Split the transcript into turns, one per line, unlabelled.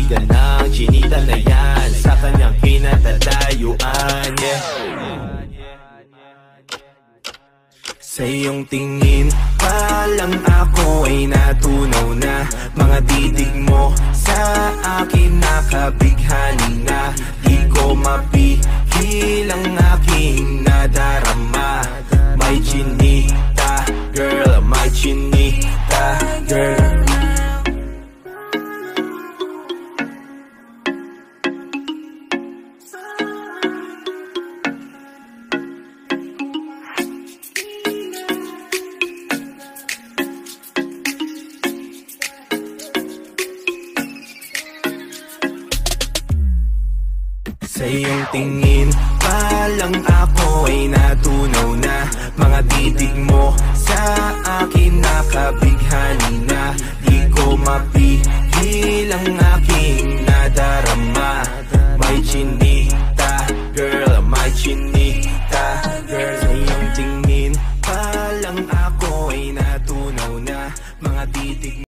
kaibigan ng chinita na yan sa kanyang kinatatayuan, yeah. Sa iyong tingin pa lang ako ay natunaw na. Mga titig mo sa akin nakabighani na. Di ko mapigil ang aking nadarama. May chinita girl, may chinita girl. Sa iyong tingin pa lang ako ay natunaw na. Mga titig mo sa akin nakabighani na. Di ko mapigil ang aking nadarama. May chinita girl, may chinita girl. Sa iyong tingin pa lang ako ay natunaw na. Mga titig